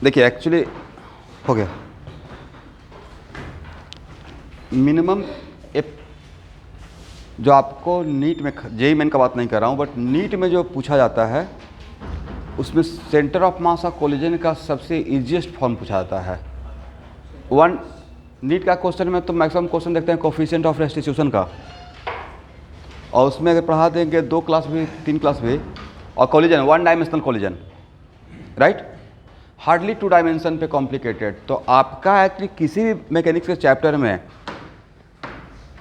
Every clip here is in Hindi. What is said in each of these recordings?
देखिए एक्चुअली हो गया मिनिमम एक, जो आपको नीट में, जेई मेन का बात नहीं कर रहा हूँ, बट नीट में जो पूछा जाता है उसमें centre of mass of collision का सबसे इजीएस्ट फॉर्म पूछा जाता है। वन नीट का क्वेश्चन में तो मैक्सिमम क्वेश्चन देखते हैं कोफिशिएंट ऑफ रेस्टिट्यूशन का, और उसमें अगर पढ़ा देंगे 2 क्लास भी 3 क्लास भी, और collision 1 dimensional collision, right, hardly 2 dimension पे कॉम्प्लिकेटेड। तो आपका एक्चुअली किसी भी मैकेनिक्स के चैप्टर में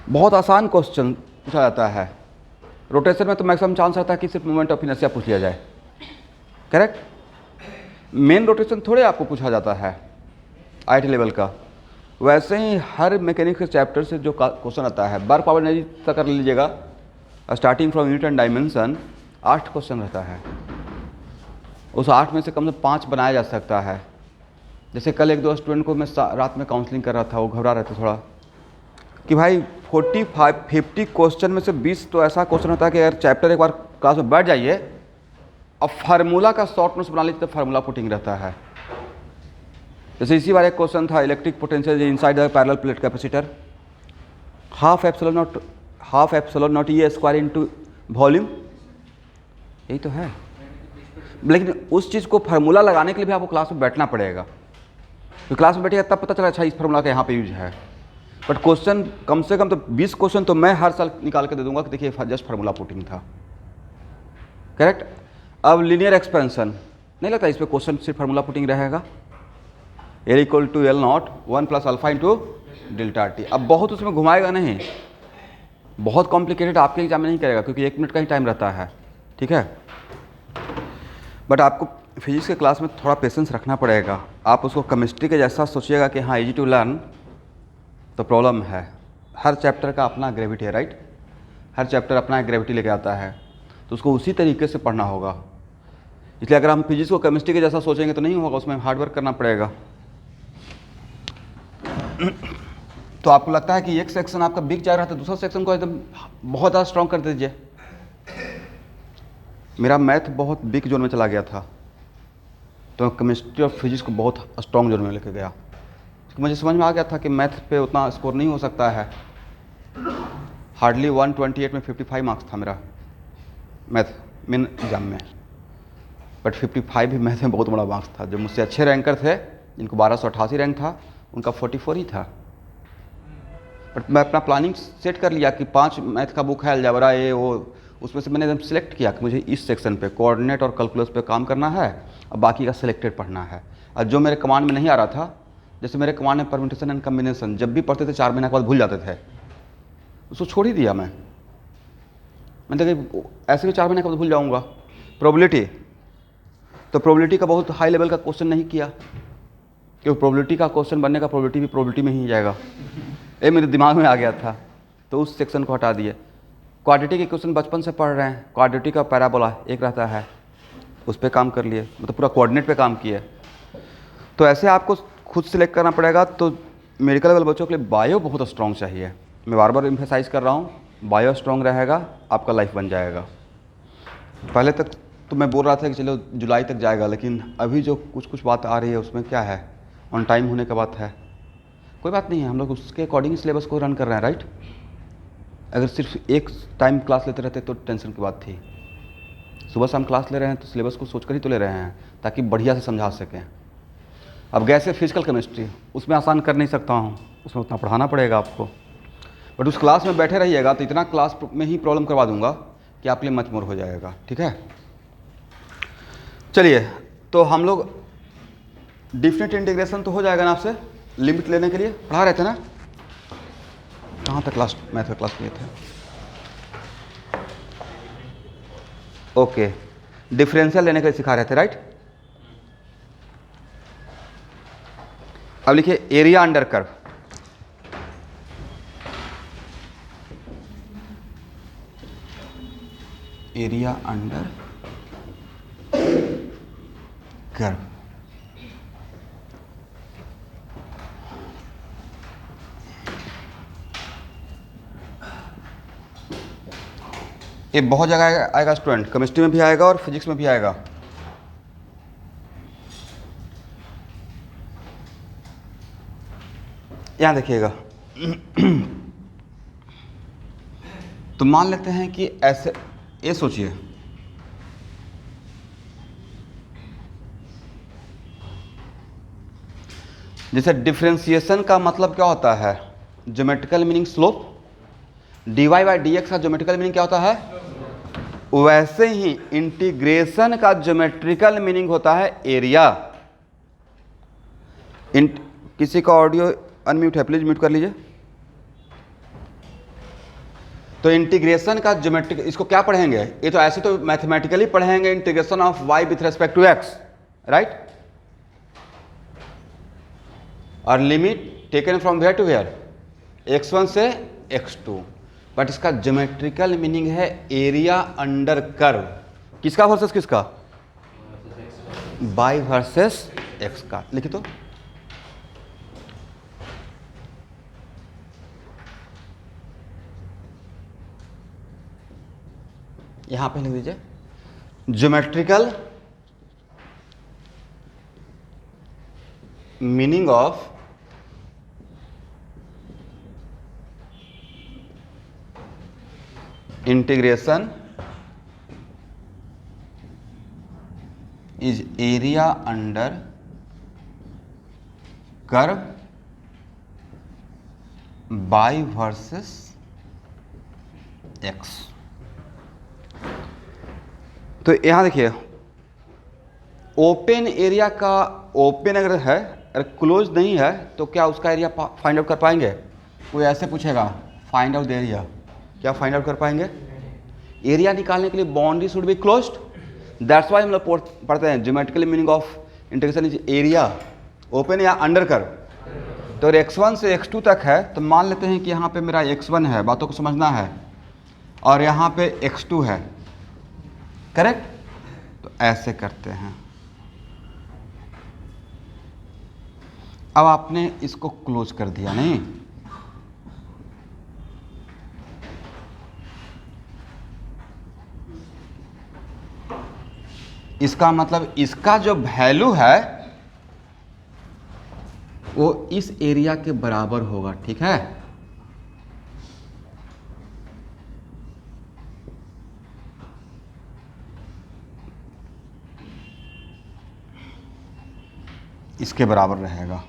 बहुत आसान क्वेश्चन पूछा जाता है। रोटेशन में तो मैक्सिमम चांस रहता है कि सिर्फ मोमेंट ऑफ इनर्शिया पूछ लिया जाए, करेक्ट। मेन रोटेशन थोड़े आपको पूछा जाता है आईटी लेवल का। वैसे ही हर मैकेनिक्स के चैप्टर से जो क्वेश्चन आता है, वर्क पावर एनर्जी तक कर लीजिएगा, starting from unit and dimension 8 question रहता है। उस 8 में से कम से 5 बनाया जा सकता है। जैसे कल एक दो स्टूडेंट को मैं रात में काउंसलिंग कर रहा था, वो घबरा रहे थे थोड़ा कि भाई 45-50 क्वेश्चन में से 20 तो ऐसा क्वेश्चन होता है कि अगर चैप्टर एक बार क्लास में बैठ जाइए और फार्मूला का शॉर्ट नोट्स बना लीजिए तो फार्मूला पुटिंग रहता है। जैसे इसी बार एक क्वेश्चन था electric potential inside the parallel plate capacitor, half epsilon not E square into volume, यही तो है। लेकिन उस चीज़ को फार्मूला लगाने के लिए भी आपको क्लास में बैठना पड़ेगा, तो क्लास में बैठेगा तब पता चला अच्छा इस फार्मूला का यहाँ पे यूज है। बट क्वेश्चन कम से कम तो 20 क्वेश्चन तो मैं हर साल निकाल के दे दूंगा कि देखिए जस्ट फार्मूला पुटिंग था, करेक्ट। अब लीनियर एक्सपेंशन नहीं लगता इस पर क्वेश्चन सिर्फ फार्मूला पुटिंग रहेगा, L equal to L not 1 plus alpha into delta t. अब बहुत उसमें घुमाएगा नहीं, बहुत कॉम्प्लिकेटेड आपके एग्जाम में नहीं करेगा क्योंकि 1 मिनट का ही टाइम रहता है, ठीक है। बट आपको फिजिक्स के क्लास में थोड़ा पेशेंस रखना पड़ेगा। आप उसको केमिस्ट्री के जैसा सोचिएगा कि हाँ इजी टू लर्न, तो प्रॉब्लम है। हर चैप्टर का अपना ग्रेविटी है, राइट, हर चैप्टर अपना एक ग्रेविटी लेके आता है, तो उसको उसी तरीके से पढ़ना होगा। इसलिए अगर हम फिजिक्स को केमिस्ट्री के जैसा सोचेंगे तो नहीं होगा, उसमें हार्डवर्क करना पड़ेगा। तो आपको लगता है कि एक सेक्शन आपका वीक जा रहा था, दूसरा सेक्शन को एकदम बहुत ज़्यादा स्ट्रॉन्ग कर दीजिए। मेरा मैथ बहुत वीक जोन में चला गया था, तो केमिस्ट्री और फिजिक्स को बहुत स्ट्रॉन्ग जोन में लेके गया। मुझे समझ में आ गया था कि मैथ पे उतना स्कोर नहीं हो सकता है। हार्डली 128 में 55 मार्क्स था मेरा मैथ मेन एग्जाम में, बट 55 भी मैथ में बहुत बड़ा मार्क्स था। जो मुझसे अच्छे रैंकर थे, जिनको 1288 रैंक था, उनका 44 ही था। बट मैं अपना प्लानिंग सेट कर लिया कि 5 मैथ का बुक है, अलजेब्रा ये वो, उसमें से मैंने एकदम सिलेक्ट किया कि मुझे इस सेक्शन पे कोऑर्डिनेट और कैलकुलस पे काम करना है और बाकी का सिलेक्टेड पढ़ना है। और जो मेरे कमांड में नहीं आ रहा था, जैसे मेरे कमांड में परम्यूटेशन एंड कम्बिनेशन जब भी पढ़ते थे 4 महीने के बाद भूल जाते थे, उसको छोड़ ही दिया मैंने देखा ऐसे भी 4 महीने के बाद भूल जाऊँगा। प्रोबेबिलिटी, तो प्रोबेबिलिटी का बहुत हाई लेवल का क्वेश्चन नहीं किया, क्योंकि प्रोबेबिलिटी का क्वेश्चन बनने का प्रोबेबिलिटी भी प्रोबेबिलिटी में ही जाएगा, ये मेरे दिमाग में आ गया था, तो उस सेक्शन को हटा दिए। क्वाड्रेटिक के क्वेश्चन बचपन से पढ़ रहे हैं, क्वाड्रेटिक का पैराबोला एक रहता है, उस पर काम कर लिए, मतलब पूरा कोऑर्डिनेट पे काम किए। तो ऐसे आपको खुद सिलेक्ट करना पड़ेगा। तो मेडिकल लेवल बच्चों के लिए बायो बहुत स्ट्रॉन्ग चाहिए। मैं बार बार एम्फेसाइज कर रहा हूँ, बायो स्ट्रॉन्ग रहेगा, आपका लाइफ बन जाएगा। पहले तक तो मैं बोल रहा था कि चलो जुलाई तक जाएगा, लेकिन अभी जो कुछ बात आ रही है उसमें क्या है, ऑन टाइम होने का बात है। कोई बात नहीं है, हम लोग उसके अकॉर्डिंग सिलेबस को रन कर रहे हैं, राइट। अगर सिर्फ एक टाइम क्लास लेते रहते तो टेंशन की बात थी। सुबह शाम क्लास ले रहे हैं तो सिलेबस को सोच कर ही तो ले रहे हैं, ताकि बढ़िया से समझा सकें। अब गैसे फिजिकल केमिस्ट्री, उसमें आसान कर नहीं सकता हूँ, उसमें उतना पढ़ाना पड़ेगा आपको। बट उस क्लास में बैठे रहिएगा तो इतना क्लास में ही प्रॉब्लम करवा दूंगा कि आपके लिए मच मोर हो जाएगा, ठीक है। चलिए, तो हम लोग डिफिनिट इंटीग्रेशन तो हो जाएगा ना आपसे, लिमिट लेने के लिए पढ़ा रहे थे ना, कहाँ तक क्लास मैथ का क्लास लिए थे। ओके, डिफरेंशियल लेने के लिए सिखा रहे थे, राइट। अब लिखिए area under curve. Area under curve, ये बहुत जगह आएगा स्टूडेंट, केमिस्ट्री में भी आएगा और फिजिक्स में भी आएगा। यहाँ देखिएगा। तो मान लेते हैं कि ऐसे, ये सोचिए जैसे डिफरेंशिएशन का मतलब क्या होता है, geometrical meaning slope. dy by D x का ज्योमेट्रिकल मीनिंग क्या होता है, वैसे ही इंटीग्रेशन का ज्योमेट्रिकल मीनिंग होता है एरिया। किसी का ऑडियो अनम्यूट है, प्लीज म्यूट कर लीजिए। तो इंटीग्रेशन का ज्योमेट्रिक, इसको क्या पढ़ेंगे, ये तो ऐसे तो मैथमेटिकली पढ़ेंगे, integration of y with respect to x, right. और limit taken from where to where, x1 से x2। बट इसका ज्योमेट्रिकल मीनिंग है एरिया अंडर कर्व। किसका वर्सेस किसका, y वर्सेस x का। लिखिए तो यहां पे लिख दीजिए, geometrical meaning of integration is area under curve Y versus X. तो यहां देखिए, ओपन एरिया का, ओपन अगर है, अगर क्लोज नहीं है तो क्या उसका एरिया फाइंड आउट कर पाएंगे। कोई ऐसे पूछेगा फाइंड आउट द एरिया, क्या फाइंड आउट कर पाएंगे। एरिया निकालने के लिए boundary should be closed, that's why हम लोग पढ़ते हैं geometrical meaning of integration is area, open या अंडर कर्व। तो अगर x1 से x2 तक है तो मान लेते हैं कि यहाँ पे मेरा x1 है, बातों को समझना है, और यहाँ पे x2 है, करेक्ट। तो ऐसे करते हैं। अब आपने इसको क्लोज कर दिया, नहीं, इसका मतलब इसका जो वैल्यू है वो इस एरिया के बराबर होगा, ठीक है। इसके बराबर रहेगा।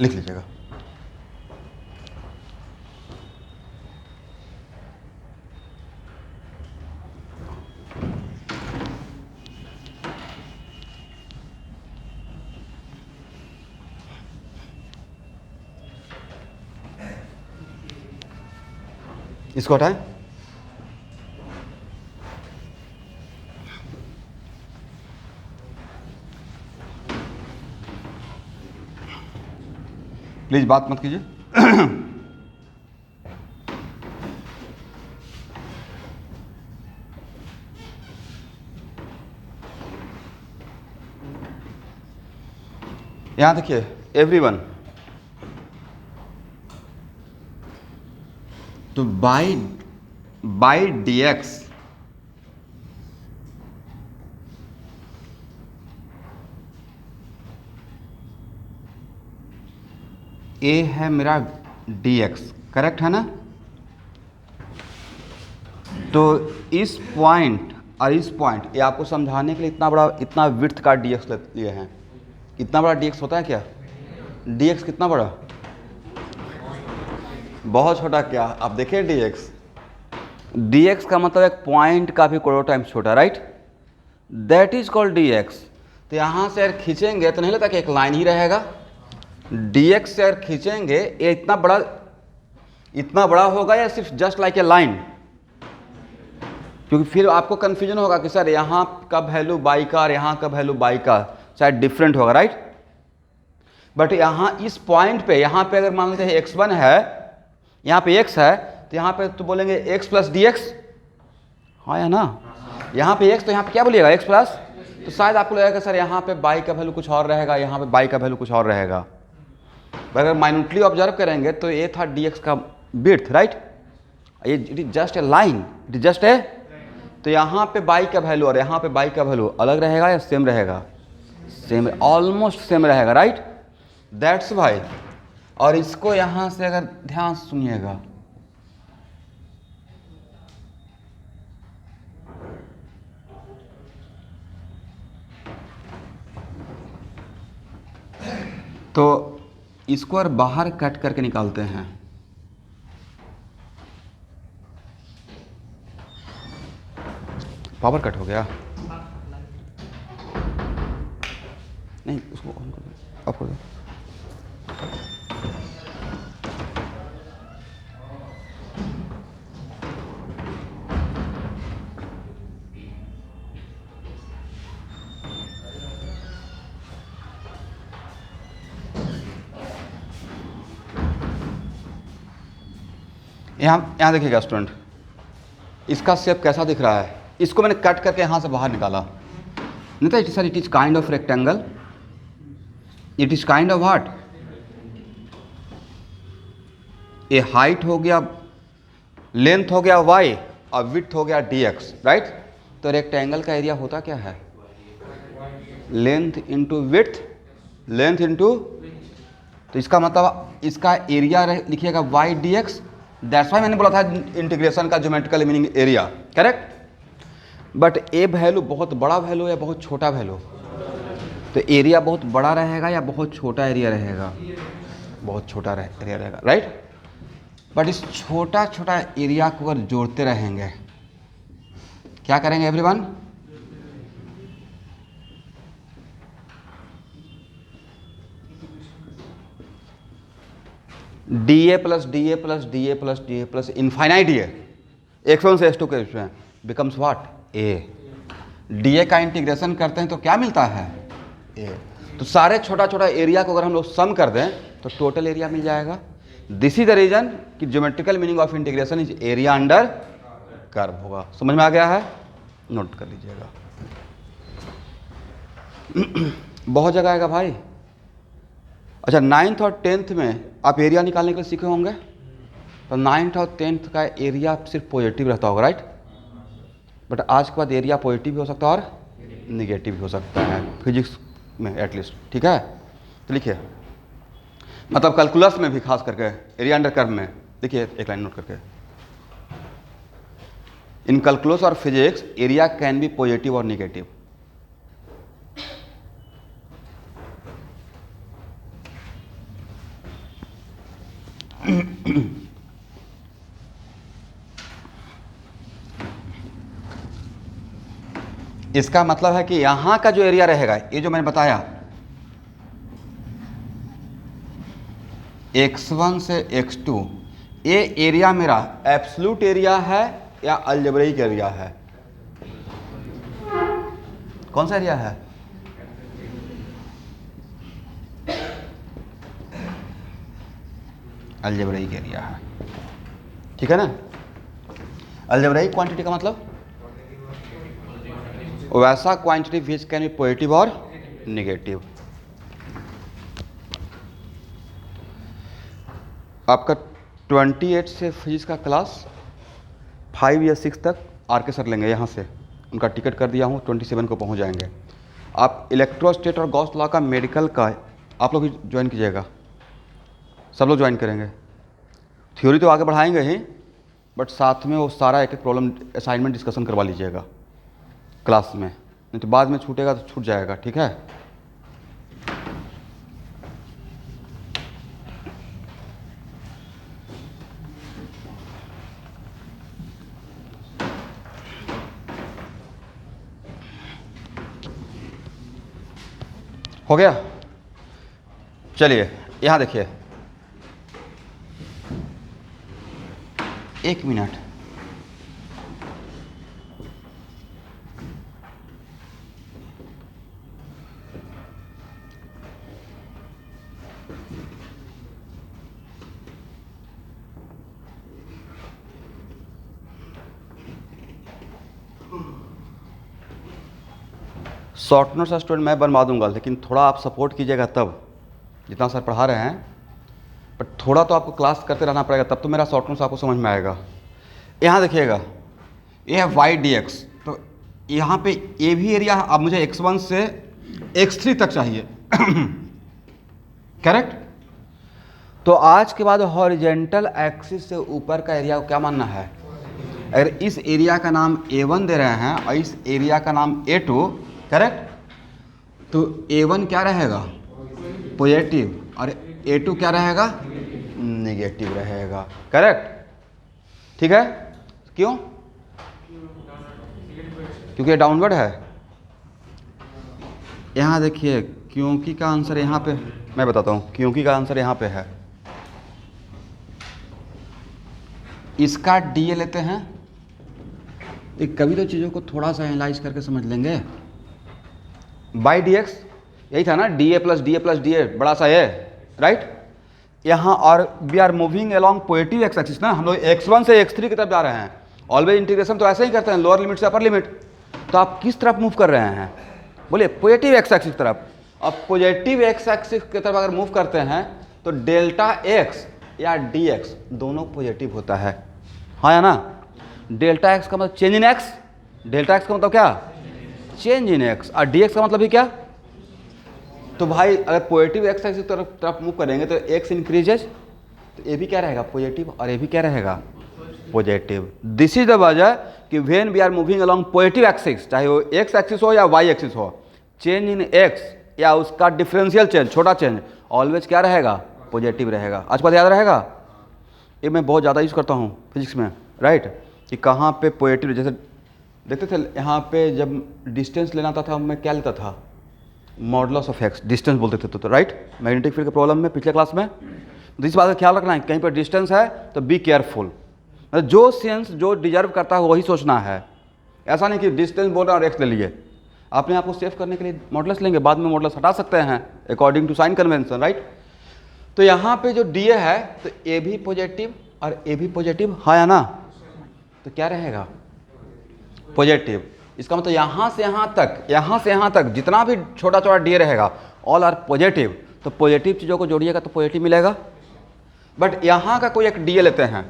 लिख लीजिएगा। इसको हटाएं। प्लीज बात मत कीजिए। यहां देखिए एवरीवन, तो बाई dx ए है मेरा dx, करेक्ट है ना। तो इस पॉइंट और इस पॉइंट, ये आपको समझाने के लिए इतना बड़ा, इतना विड्थ का dx लिए हैं। कितना बड़ा dx होता है क्या, dx कितना बड़ा, बहुत छोटा। क्या आप देखिए dx का मतलब एक पॉइंट का भी करोड़ टाइम्स छोटा, right, that is called dx। तो यहाँ से अगर खींचेंगे तो नहीं लगता कि एक लाइन ही रहेगा। dx से अगर खींचेंगे ये इतना बड़ा होगा या सिर्फ जस्ट लाइक ए लाइन, क्योंकि फिर आपको कंफ्यूजन होगा कि सर यहाँ का वैल्यू बाई का और यहाँ का वैल्यू बाई का शायद डिफरेंट होगा, राइट। बट यहाँ इस पॉइंट पे, यहाँ पे अगर मान लेते हैं x1 है, यहाँ पे x है, तो यहाँ पे तो बोलेंगे x प्लस डी एक्स, हाँ या ना। यहाँ पे x, तो यहाँ पे क्या बोलिएगा x प्लस, तो शायद आपको लगेगा सर यहाँ पे बाई का वैल्यू कुछ और रहेगा, यहाँ पे बाई का वैल्यू कुछ और रहेगा। अगर माइन्यूटली ऑब्जर्व करेंगे तो ये था डी एक्स का विड्थ, राइट। ये it is just a line, it is just a, तो यहाँ पे बाई का वैल्यू और यहाँ पे बाई का वैल्यू अलग रहेगा या सेम रहेगा? सेम, ऑलमोस्ट सेम रहेगा, राइट। That's why. और इसको यहाँ से अगर ध्यान सुनिएगा, तो इसको और बाहर कट करके निकालते हैं, पावर कट हो गया, नहीं उसको ऑन कर दो, ऑफ कर दो। यहाँ देखिएगा स्टूडेंट, इसका शेप कैसा दिख रहा है? इसको मैंने कट करके यहाँ से बाहर निकाला, नहीं तो it is kind of rectangle, it is kind of what, ये हाइट हो गया, लेंथ हो गया y और विड्थ हो गया dx, राइट। तो रेक्टेंगल का एरिया होता क्या है? Length into width, length into, तो इसका मतलब इसका एरिया लिखिएगा y dx। दैट्स वाई मैंने बोला था इंटीग्रेशन का geometrical meaning area, correct. But A value बहुत बड़ा वैल्यू या बहुत छोटा वैल्यू? तो एरिया बहुत बड़ा रहेगा या बहुत छोटा एरिया रहेगा? बहुत छोटा एरिया रहेगा, राइट। बट इस छोटा छोटा एरिया को अगर जोड़ते रहेंगे, क्या करेंगे everyone? D a plus d a plus d a plus d a plus infinite A, x1 से x2 के उसमें becomes what? A. D A का इंटीग्रेशन करते हैं तो क्या मिलता है? ए। तो सारे छोटा छोटा एरिया को अगर हम लोग सम कर दें तो टोटल एरिया मिल जाएगा। दिस इज द रीजन कि geometrical meaning of integration is area under curve होगा। समझ में आ गया है? नोट कर लीजिएगा। बहुत जगह आएगा भाई। अच्छा, 9th और 10th में आप एरिया निकालने के लिए सीखे होंगे, तो 9th और 10th का एरिया सिर्फ पॉजिटिव रहता होगा, राइट। बट आज के बाद एरिया पॉजिटिव भी हो सकता है और निगेटिव भी हो सकता है, फिजिक्स में एटलीस्ट, ठीक है। तो लिखिए, मतलब कैलकुलस में भी खास करके एरिया अंडर कर्व में, देखिए एक लाइन नोट करके, इन कैलकुलस और physics area can be positive और निगेटिव। इसका मतलब है कि यहां का जो एरिया रहेगा, ये जो मैंने बताया x1 से x2, ये एरिया मेरा एब्सोल्यूट एरिया है या अलजेब्रिक एरिया है? कौन सा एरिया है? अलजेब्रिक एरिया है, ठीक है ना। अलजेब्रिक क्वांटिटी का मतलब वैसा quantity which can be positive और निगेटिव। आपका 28 से फिजिक्स का क्लास 5 या 6 तक आर के सर लेंगे, यहाँ से उनका टिकट कर दिया हूँ, 27 को पहुँच जाएंगे। आप इलेक्ट्रोस्टेट और गॉस लॉ का मेडिकल का आप लोग भी ज्वाइन कीजिएगा, सब लोग ज्वाइन करेंगे। थ्योरी तो आगे बढ़ाएंगे ही, बट साथ में वो सारा एक एक प्रॉब्लम असाइनमेंट डिस्कशन करवा लीजिएगा क्लास में, नहीं तो बाद में छूटेगा तो छूट जाएगा, ठीक है। हो गया? चलिए यहाँ देखिए, 1 मिनट। शॉर्ट नोट्स स्टूडेंट मैं बनवा दूंगा, लेकिन थोड़ा आप सपोर्ट कीजिएगा तब, जितना सर पढ़ा रहे हैं पर थोड़ा तो आपको क्लास करते रहना पड़ेगा, तब तो मेरा शॉर्ट नोट्स आपको समझ में आएगा। यहाँ देखिएगा, ये है वाई डी एक्स, तो यहाँ पे ये भी एरिया अब मुझे x1 से x3 तक चाहिए करेक्ट। तो आज के बाद हॉरिजेंटल एक्सिस से ऊपर का एरिया को क्या मानना है? अगर इस एरिया का नाम A1 दे रहे हैं और इस एरिया का नाम A2 करेक्ट, तो A1 क्या रहेगा? पॉजिटिव, और A2 क्या रहेगा? नेगेटिव रहेगा करेक्ट। ठीक है, क्यों? क्योंकि ये डाउनवर्ड है। यहाँ देखिए, क्योंकि का आंसर यहाँ पे, मैं बताता हूँ क्योंकि का आंसर यहाँ पे है। इसका डी ए लेते हैं, एक कभी तो चीज़ों को थोड़ा सा एनालाइज करके समझ लेंगे। बाई डी एक्स यही था ना, d a plus d a plus d a बड़ा सा ए, राइट। यहाँ और we are moving along positive x axis ना, हम लोग x1 से x3 की तरफ जा रहे हैं। ऑलवेज इंटीग्रेशन तो ऐसे ही करते हैं, लोअर लिमिट से अपर लिमिट। तो आप किस तरफ मूव कर रहे हैं? बोलिए पॉजिटिव एक्स एक्सिस की तरफ। अब पॉजिटिव एक्स एक्सिस की तरफ अगर मूव करते हैं तो डेल्टा एक्स या डी एक्स दोनों पॉजिटिव होता है, हाँ या ना। डेल्टा एक्स का मतलब change in x, delta x का मतलब क्या? चेंज इन एक्स, और डी एक्स का मतलब ही क्या? तो भाई अगर पॉजिटिव एक्स एक्सिस की तरफ मूव करेंगे तो एक्स इंक्रीजेज, तो ये भी क्या रहेगा? पॉजिटिव, और ये भी क्या रहेगा? पॉजिटिव। दिस इज द वजह कि when we are moving along positive axis, चाहे वो एक्स एक्सिस हो या वाई एक्सिस हो, चेंज इन एक्स या उसका डिफरेंशियल चेंज, छोटा चेंज, ऑलवेज क्या रहेगा? पॉजिटिव रहेगा। आज बात याद रहेगा, ये मैं बहुत ज़्यादा यूज़ करता हूँ फिजिक्स में, राइट, कि कहाँ पे पॉजिटिव। जैसे देखते थे यहाँ पे जब डिस्टेंस लेना था मैं क्या लेता था? मॉडुलस ऑफ एक्स, डिस्टेंस बोलते थे तो राइट, मैग्नेटिक फील्ड के प्रॉब्लम में पिछले क्लास में। तो इस बात का ख्याल रखना है, कहीं पर डिस्टेंस है तो बी केयरफुल। जो सेंस जो डिजर्व करता है वही सोचना है, ऐसा नहीं कि डिस्टेंस बोल रहा और एक्स ले लिए। आपने आपको सेव करने के लिए मॉडुलस लेंगे, बाद में मॉडुलस हटा सकते हैं according to sign convention, right. तो यहाँ पे जो डी ए है तो ए भी पॉजिटिव और ए भी पॉजिटिव, हाँ या ना। तो क्या रहेगा? पॉजिटिव। इसका मतलब यहाँ से यहाँ तक जितना भी छोटा छोटा डी ए रहेगा ऑल आर पॉजिटिव। तो पॉजिटिव चीज़ों को जोड़िएगा तो पॉजिटिव मिलेगा। बट यहाँ का कोई एक डी ए लेते हैं,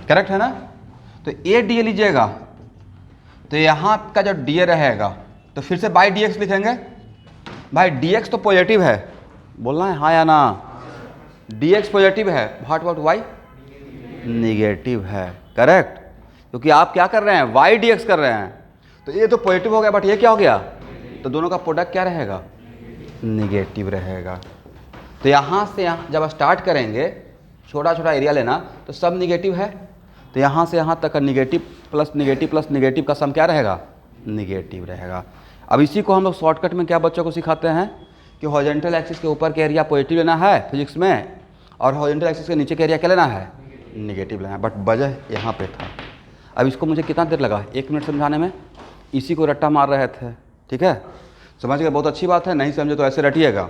करेक्ट है ना। तो ए डी ए लीजिएगा तो यहाँ का जो डी ए रहेगा तो फिर से बाई डी एक्स लिखेंगे। भाई डी एक्स तो पॉजिटिव है, बोलना है हाँ या ना। डी एक्स पॉजिटिव है, व्हाट अबाउट वाई? निगेटिव है, करेक्ट। क्योंकि आप क्या कर रहे हैं? वाई डी एक्स कर रहे हैं। तो ये तो पॉजिटिव हो गया, बट ये क्या हो गया? तो दोनों का प्रोडक्ट क्या रहेगा? निगेटिव रहेगा। तो यहाँ से यहाँ जब स्टार्ट करेंगे छोटा छोटा एरिया लेना तो सब निगेटिव है। तो यहाँ से यहाँ तक का निगेटिव प्लस निगेटिव का सम क्या रहेगा? निगेटिव रहेगा। अब इसी को हम लोग शॉर्टकट में क्या बच्चों को सिखाते हैं कि हॉरिजॉन्टल एक्सिस के ऊपर का एरिया पॉजिटिव लेना है फिजिक्स में, और हॉरिजॉन्टल एक्सिस के नीचे का एरिया क्या लेना है? निगेटिव लेना है। बट वजह यहाँ पे था। अब इसको मुझे कितना देर लगा? 1 मिनट समझाने में। इसी को रट्टा मार रहे थे, ठीक है, समझ गए? बहुत अच्छी बात है। नहीं समझे तो ऐसे रटिएगा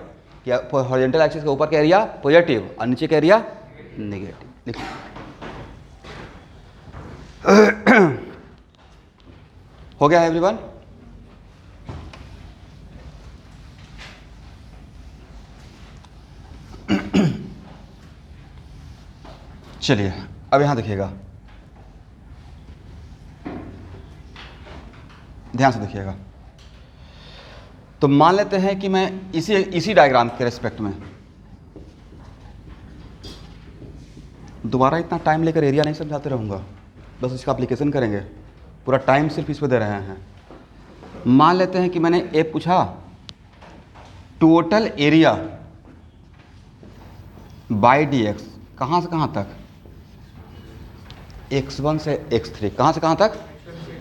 कि हॉरिजॉन्टल एक्सिस के ऊपर का एरिया पॉजिटिव और नीचे का एरिया निगेटिव। लिखिए हो गया है एवरीवन? चलिए अब यहां देखिएगा, ध्यान से देखिएगा। तो मान लेते हैं कि मैं इसी डायग्राम के रेस्पेक्ट में दोबारा इतना टाइम लेकर एरिया नहीं समझाते रहूँगा, बस इसका एप्लीकेशन करेंगे। पूरा टाइम सिर्फ इस पे दे रहे हैं। मान लेते हैं कि मैंने ए पूछा, total area by D x कहाँ से कहाँ तक? x1 से x3, कहाँ से कहाँ तक?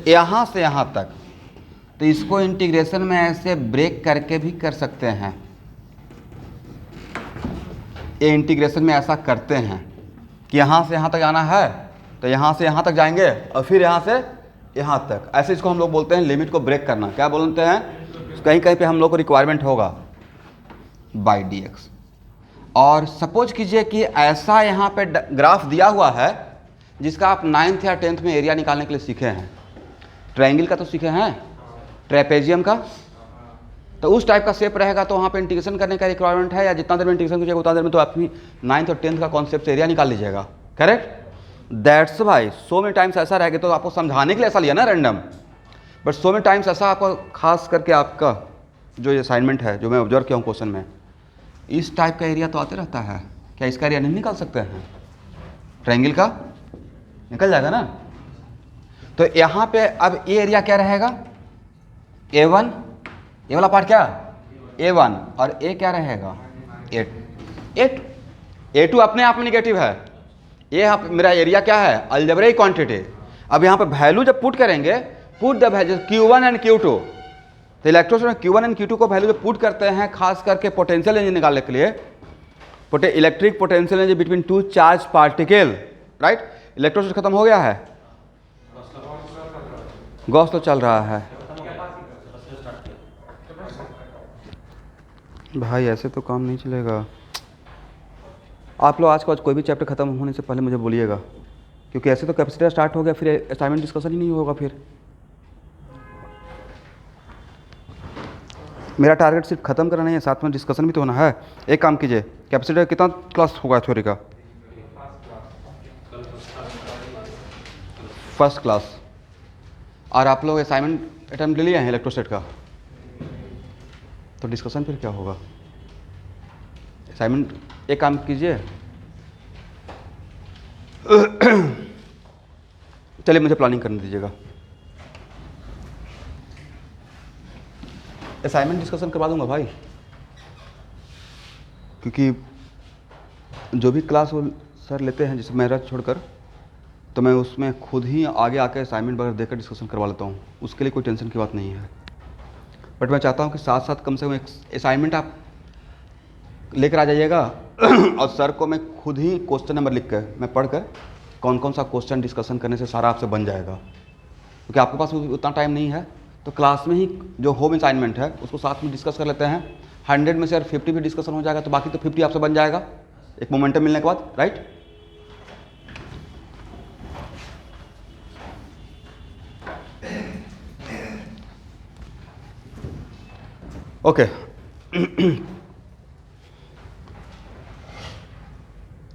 यहाँ से यहाँ तक। तो इसको इंटीग्रेशन में ऐसे ब्रेक करके भी कर सकते हैं। ये इंटीग्रेशन में ऐसा करते हैं कि यहाँ से यहाँ तक आना है तो यहाँ से यहाँ तक जाएंगे और फिर यहाँ से यहाँ तक। ऐसे इसको हम लोग बोलते हैं लिमिट को ब्रेक करना। क्या बोलते हैं? कहीं कहीं पे हम लोग को रिक्वायरमेंट होगा बाई डी एक्स। और सपोज कीजिए कि ऐसा यहाँ पे ग्राफ दिया हुआ है जिसका आप 9th या 10th में एरिया निकालने के लिए सीखे हैं। ट्रायंगल का तो सीखे हैं, ट्रेपेजियम का, तो उस टाइप का शेप रहेगा तो वहाँ पे इंटीग्रेशन करने का रिक्वायरमेंट है, या जितना देर में इंटीग्रेशन कीजिएगा उतना देर में तो अपनी 9th और 10th का कॉन्सेप्ट से एरिया निकाल लीजिएगा। करेक्ट, दैट्स भाई सो मेनी टाइम्स ऐसा रहेगा, तो आपको समझाने के लिए ऐसा लिया ना random, but so many times ऐसा आपको खास करके आपका जो ये असाइनमेंट है जो मैं ऑब्जर्व किया हूँ क्वेश्चन में, इस टाइप का एरिया तो आते रहता है। क्या इसका एरिया नहीं निकाल सकते हैं? ट्रायंगल का निकल जाएगा ना। तो यहाँ पे अब ये एरिया क्या रहेगा? A1, ये वाला पार्ट क्या A1, और A क्या रहेगा A2। A2 अपने आप में निगेटिव है। ये यहाँ पे मेरा एरिया क्या है? Algebraic quantity. अब यहाँ पे वैल्यू जब पुट करेंगे, put the value Q1 and Q2, तो इलेक्ट्रोस्टैटिक में Q1 एंड Q2 को वैल्यू जब पुट करते हैं, खास करके पोटेंशियल एनर्जी निकालने के लिए, electric potential energy between two charge particle, right. Electrostatic खत्म हो गया है, गॉस तो चल रहा है भाई, ऐसे तो काम नहीं चलेगा। आप लोग आज को आज कोई भी चैप्टर खत्म होने से पहले मुझे बोलिएगा, क्योंकि ऐसे तो कैपेसिटर स्टार्ट हो गया, फिर असाइनमेंट डिस्कशन ही नहीं होगा। फिर मेरा टारगेट सिर्फ खत्म करना नहीं है, साथ में डिस्कशन भी तो होना है। एक काम कीजिए, कैपेसिटर कितना क्लास होगा थ्योरी का? First class. और आप लोग असाइनमेंट अटेम्प्ट ले लिए हैं इलेक्ट्रोस्टैट का, तो डिस्कशन फिर क्या होगा? असाइनमेंट एक काम कीजिए, चलिए मुझे प्लानिंग करने दीजिएगा, असाइनमेंट डिस्कशन करवा दूंगा भाई, क्योंकि जो भी क्लास वो सर लेते हैं जैसे मेरा छोड़कर, तो मैं उसमें खुद ही आगे आकर असाइनमेंट वगैरह देकर डिस्कशन करवा लेता हूँ। उसके लिए कोई टेंशन की बात नहीं है, बट मैं चाहता हूँ कि साथ साथ कम से कम एक असाइनमेंट आप लेकर आ जाइएगा और सर को मैं खुद ही क्वेश्चन नंबर लिख कर मैं पढ़कर कौन कौन सा क्वेश्चन डिस्कशन करने से सारा आपसे बन जाएगा, क्योंकि आपके पास उतना टाइम नहीं है। तो क्लास में ही जो होम असाइनमेंट है उसको साथ में डिस्कस कर लेते हैं। 100 में से अगर 50 भी डिस्कशन हो जाएगा तो बाकी तो 50 आपसे बन जाएगा एक मोमेंटम मिलने के बाद, right. Okay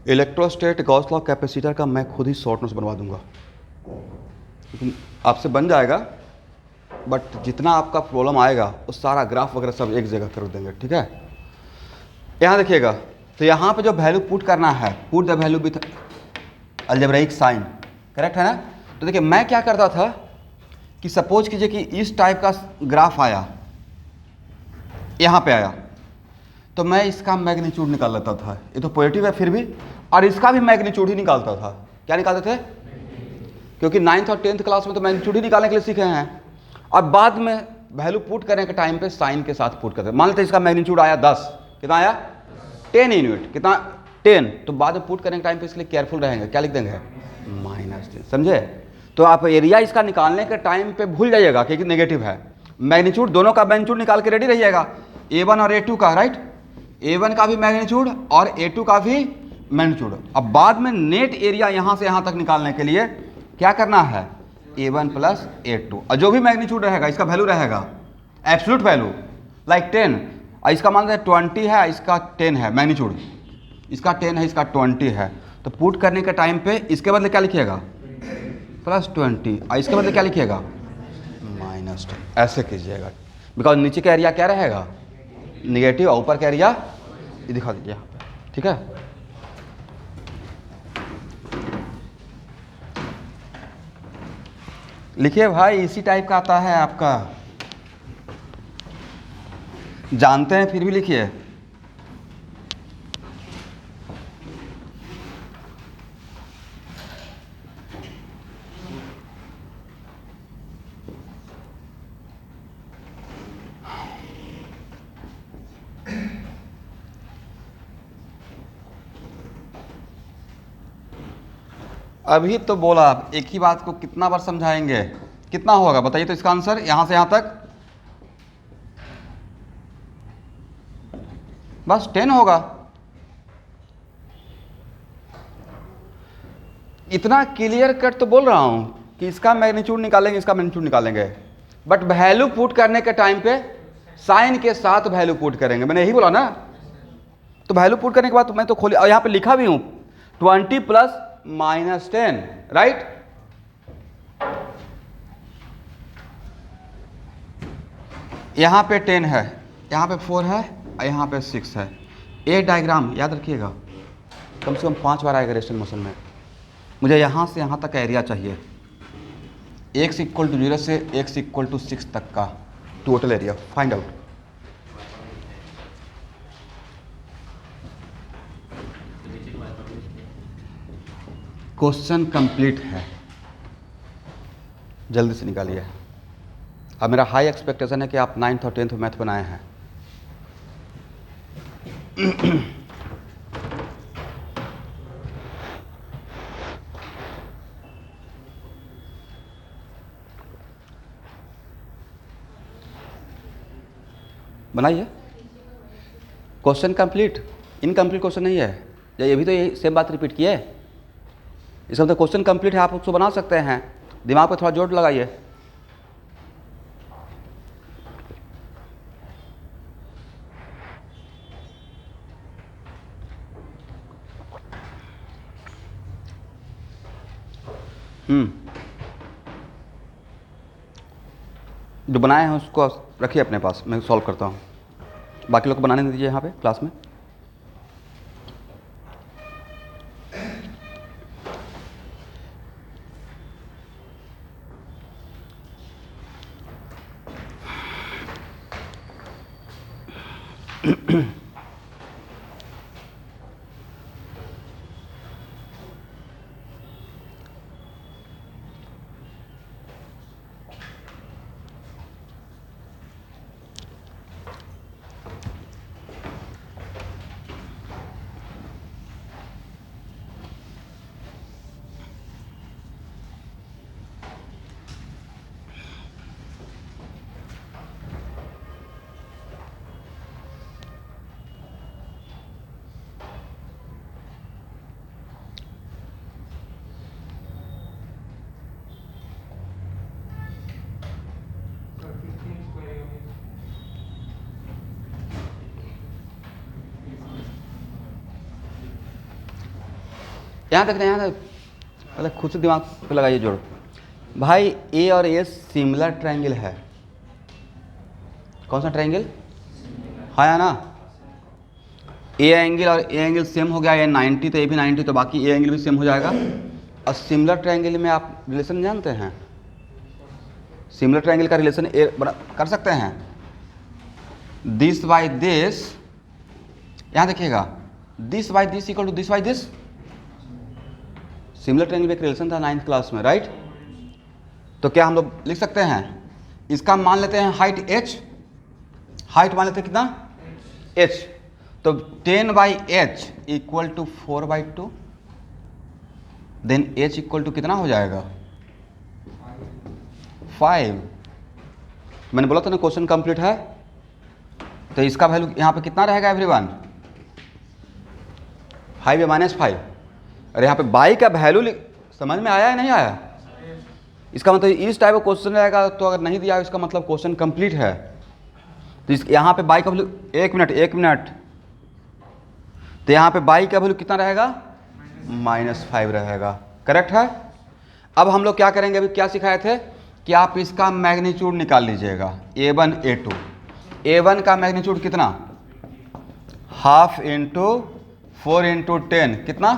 electrostatics Gauss law capacitor का मैं खुद ही शॉर्ट नोट्स बनवा दूंगा, लेकिन आपसे बन जाएगा, बट जितना आपका प्रॉब्लम आएगा वो सारा ग्राफ वगैरह सब एक जगह कर देंगे, ठीक है। यहाँ देखिएगा, तो यहाँ पे जो वैल्यू पुट करना है, put the value with algebraic sign, correct है ना। तो देखिए मैं क्या करता था कि सपोज कीजिए कि इस टाइप का ग्राफ आया, यहाँ पे आया, तो मैं इसका मैग्नीट्यूड निकाल लेता था। ये तो पॉजिटिव है फिर भी, और इसका भी मैग्नीट्यूड ही निकालता था। क्या निकालते थे? क्योंकि 9th और 10th क्लास में तो मैग्नीट्यूड ही निकालने के लिए सीखे हैं। अब बाद में वैल्यू पुट करने के टाइम पे साइन के साथ पुट करते। मान लेते इसका मैग्नीट्यूड आया 10, कितना आया 10 यूनिट, कितना 10, तो बाद में पुट करने के टाइम पे इसलिए केयरफुल रहेंगे, क्या लिख देंगे -10, समझे। तो आप एरिया इसका निकालने के टाइम पे भूल जाइएगा क्योंकि नेगेटिव है। मैग्नीट्यूड दोनों का मैग्नीट्यूड निकाल के रेडी रहिएगा, A1 और A2 का, राइट। A1 का भी मैग्नीट्यूड और A2 का भी मैग्नीट्यूड। अब बाद में नेट एरिया यहाँ से यहाँ तक निकालने के लिए क्या करना है, A1 प्लस A2, और जो भी मैग्नीट्यूड रहेगा इसका वैल्यू रहेगा एब्सोल्यूट वैल्यू, लाइक 10, और इसका मान लीजिए 20 है, इसका 10 है मैग्नीट्यूड, इसका 10 है, इसका 20 है। तो पुट करने के टाइम पे इसके बदले क्या लिखिएगा +20, और इसके बदले क्या लिखिएगा -10, ऐसे कीजिएगा। बिकॉज नीचे का एरिया क्या रहेगा निगेटिव, और ऊपर का एरिया ये दिखा दीजिए यहाँ पे, ठीक है। लिखिए भाई, इसी टाइप का आता है आपका, जानते हैं फिर भी लिखिए। अभी तो बोला, एक ही बात को कितना बार समझाएंगे, कितना होगा बताइए तो इसका आंसर यहां से यहां तक बस 10 होगा। इतना क्लियर कट तो बोल रहा हूं कि इसका मैग्नीट्यूड निकालेंगे, इसका मैग्नीट्यूड निकालेंगे, बट वैल्यू पुट करने के टाइम पे साइन के साथ वैल्यू पुट करेंगे, मैंने यही बोला ना। तो वैल्यू पुट करने के बाद मैं तो खोल यहाँ पे लिखा भी हूं 20 प्लस -10, राइट। यहाँ पे 10 है, यहाँ पे 4 है और यहाँ पे 6 है। ये डायग्राम याद रखिएगा, कम से कम 5 बार आएगा रेस्टेंट मोशन में। मुझे यहाँ से यहाँ तक एरिया चाहिए, x = 0 से x = 6 तक का total area find out. Question complete है, जल्दी से निकालिए। अब मेरा हाई एक्सपेक्टेशन है कि आप 9th और 10th मैथ बनाए हैं। बनाइए। क्वेश्चन कंप्लीट, इनकम्प्लीट क्वेश्चन नहीं है। या ये भी तो यही सेम बात रिपीट किए। इसका मतलब क्वेश्चन कंप्लीट है, आप उसको बना सकते हैं। दिमाग पे थोड़ा जोर लगाइए। जो बनाए हैं उसको रखिए अपने पास, मैं सॉल्व करता हूँ। बाकी लोग को बनाने दीजिए यहाँ पे क्लास में। यहाँ तक नहीं, यहाँ तक पहले खुद से दिमाग पे लगाइए जोड़। भाई ए और ए सिमिलर ट्रायंगल है। कौन सा ट्रायंगल? हाँ या ना? ए एंगल और ए एंगल सेम हो गया, ये 90 तो ये भी 90, तो बाकी ए एंगल भी सेम हो जाएगा। और सिमिलर ट्रायंगल में आप रिलेशन जानते हैं? सिमिलर ट्रायंगल का रिलेशन कर सकते हैं। दिस बाय दिस, यहाँ देखिएगा, this by this equal to this by this. Similar triangle में एक रिलेशन था 9th क्लास में, राइट। तो क्या हम लोग लिख सकते हैं, इसका मान लेते हैं हाइट h, हाइट मान लेते हैं कितना h, तो 10/h equal to 4/2, then h equal to कितना हो जाएगा 5। मैंने बोला था ना क्वेश्चन कंप्लीट है, तो इसका वैल्यू यहाँ पे कितना रहेगा एवरीवन, 5 या -5। और यहाँ पे बाई का वैल्यू समझ में आया है नहीं आया? इसका मतलब इस टाइप का क्वेश्चन रहेगा, तो अगर नहीं दिया इसका मतलब क्वेश्चन कंप्लीट है। तो यहाँ पे बाई का वैल्यू, एक मिनट, तो यहाँ पे बाई का वैल्यू कितना रहेगा -5 रहेगा, करेक्ट है। अब हम लोग क्या करेंगे, अभी क्या सिखाए थे कि आप इसका मैग्नीट्यूड निकाल लीजिएगा, A1 A2। A1 का मैग्नीट्यूड कितना, हाफ इंटू 4 इंटू 10 कितना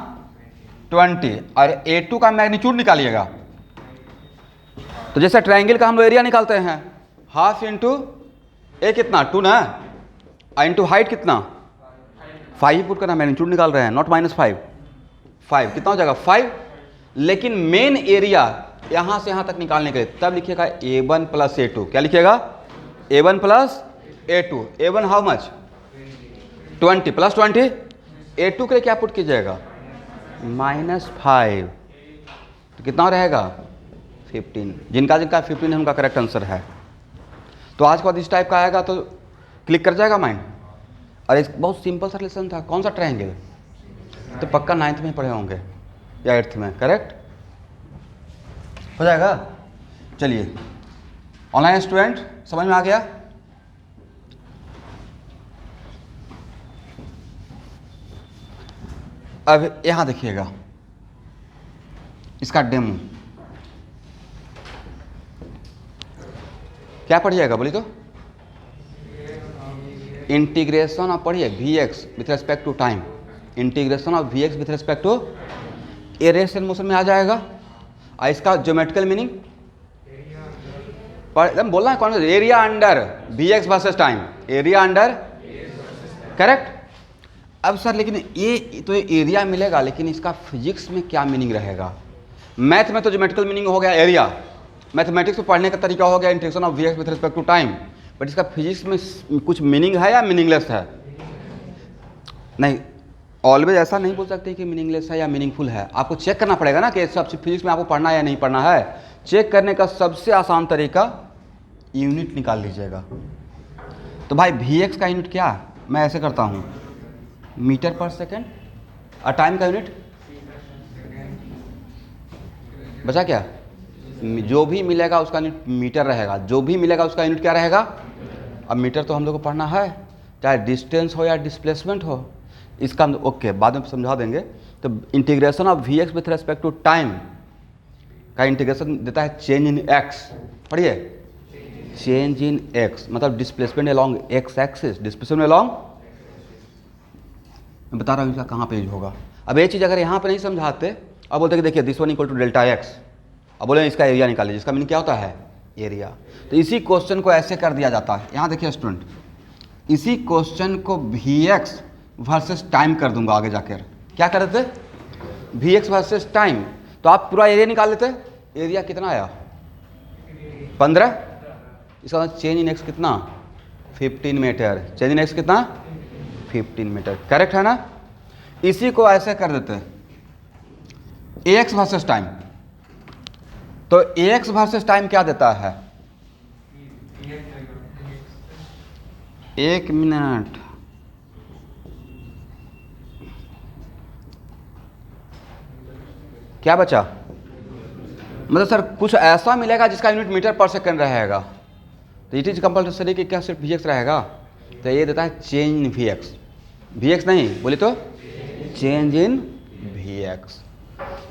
20, और A2 का मैग्नीट्यूड निकालिएगा। तो जैसे ट्रायंगल का हम लोग एरिया निकालते हैं, हाफ इंटू ए कितना 2 ना, इंटू हाइट कितना 5 पुट करना, मैग्नीट्यूड निकाल रहे हैं, नॉट -5। 5 कितना हो जाएगा 5। लेकिन मेन एरिया यहां से यहां तक निकालने के लिए तब लिखिएगा A1 + A2। क्या लिखिएगा A1 + A2। A1 how much 20 + 20, A2 के लिए क्या पुट कीजिएगा -5, तो कितना रहेगा 15। जिनका 15 है उनका करेक्ट आंसर है। तो आज के बाद इस टाइप का आएगा तो क्लिक कर जाएगा माइंड। और एक बहुत सिंपल सा रिलेशन था, कौन सा ट्रायंगल, तो पक्का 9th में पढ़े होंगे या 8th में, करेक्ट हो जाएगा। चलिए ऑनलाइन स्टूडेंट समझ में आ गया, अब यहाँ देखिएगा इसका डेमो क्या पढ़िएगा बोलिए तो, इंटीग्रेशन ऑफ पढ़िए v x with respect to time, integration of v x with respect to a rest and motion में आ जाएगा। और इसका ज्योमेट्रिकल मीनिंग एकदम बोलना है कौन सा, area under v x versus time, area under, correct. अब सर लेकिन ये तो एरिया मिलेगा, लेकिन इसका फिजिक्स में क्या मीनिंग रहेगा? मैथ में तो ज्योमेट्रिकल मीनिंग हो गया एरिया, मैथमेटिक्स में पढ़ने का तरीका हो गया integration of v x with respect to time, but इसका फिजिक्स में कुछ मीनिंग है या मीनिंगलेस है? नहीं, ऑलवेज ऐसा नहीं बोल सकते कि मीनिंगलेस है या मीनिंगफुल है। आपको चेक करना पड़ेगा ना कि सब फिजिक्स में आपको पढ़ना है या नहीं पढ़ना है। चेक करने का सबसे आसान तरीका यूनिट निकाल लीजिएगा। तो भाई वी एक्स का यूनिट क्या, मैं ऐसे करता हूँ मीटर पर सेकेंड, और टाइम का यूनिट बचा क्या, जो भी मिलेगा उसका यूनिट मीटर रहेगा, जो भी मिलेगा उसका यूनिट क्या रहेगा। अब मीटर तो हम लोग को पढ़ना है, चाहे डिस्टेंस हो या डिस्प्लेसमेंट हो, इसका ओके बाद में समझा देंगे। तो integration of v x with respect to time का इंटीग्रेशन देता है चेंज इन एक्स, पढ़िए चेंज इन एक्स मतलब displacement along x axis, displacement along, मैं बता रहा हूँ इसका कहाँ पे यूज होगा। अब ये चीज़ अगर यहाँ पे नहीं समझाते, अब बोलते कि देखिए this one equal to delta x, अब बोले इसका एरिया निकालिए, जिसका मीनिंग क्या होता है एरिया। तो इसी क्वेश्चन को ऐसे कर दिया जाता है, यहाँ देखिए स्टूडेंट, इसी क्वेश्चन को वी एक्स वर्सेस टाइम कर दूंगा आगे जाकर, क्या कर देते वी एक्स वर्सेस टाइम, तो आप पूरा एरिया निकाल लेते। एरिया कितना आया 15, इसका मतलब चेंज इन एक्स कितना 15 मीटर, चेंज इन एक्स कितना 15 मीटर, करेक्ट है ना। इसी को ऐसे कर देते ए एक्स वर्सेस टाइम, तो ए एक्स वर्सेस टाइम क्या देता है, एक मिनट, क्या बचा, मतलब सर कुछ ऐसा मिलेगा जिसका यूनिट मीटर पर सेकंड रहेगा, तो इट इज कंपल्सरी कि क्या सिर्फ वी एक्स रहेगा। तो ये देता है change in v x, v x नहीं बोले तो चेंज इन वी एक्स।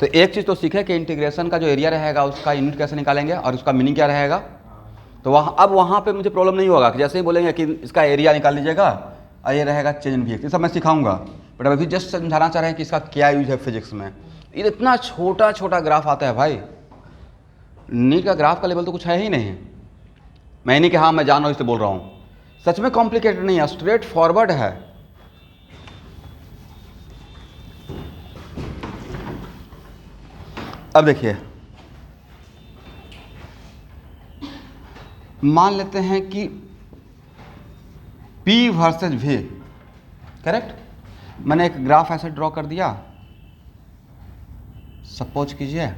तो एक चीज़ तो सीखे कि इंटीग्रेशन का जो एरिया रहेगा उसका यूनिट कैसे निकालेंगे और उसका मीनिंग क्या रहेगा। तो वहाँ अब वहाँ पे मुझे प्रॉब्लम नहीं होगा कि जैसे ही बोलेंगे कि इसका एरिया निकाल लीजिएगा और ये रहेगा चेंज इन वी एक्स, ये सब मैं सिखाऊंगा, बट अभी जस्ट समझाना चाह रहे हैं कि इसका क्या यूज है फिजिक्स में। ये इतना छोटा छोटा ग्राफ आता है भाई, नीट का ग्राफ का लेवल तो कुछ है ही नहीं। मैं नहीं कि हाँ मैं जान रहा हूँ इससे बोल रहा हूँ, सच में कॉम्प्लिकेटेड नहीं है, स्ट्रेट फॉरवर्ड है। अब देखिए मान लेते हैं कि P वर्सेस V, करेक्ट। मैंने एक ग्राफ ऐसे ड्रॉ कर दिया, सपोज कीजिए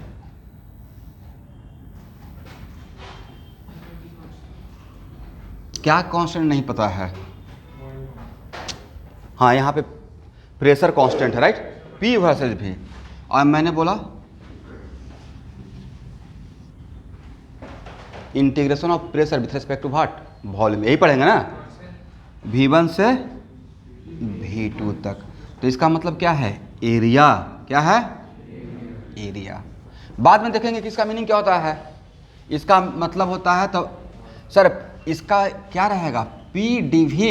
क्या कांस्टेंट नहीं पता है, हाँ यहाँ पे प्रेशर कांस्टेंट है राइट, P वर्सेस V, और मैंने बोला integration of pressure with respect to what volume, यही पढ़ेंगे ना V1 से V2 तक। तो इसका मतलब क्या है एरिया, क्या है एरिया। बाद में देखेंगे कि इसका मीनिंग क्या होता है, इसका मतलब होता है तो सर इसका क्या रहेगा PdV,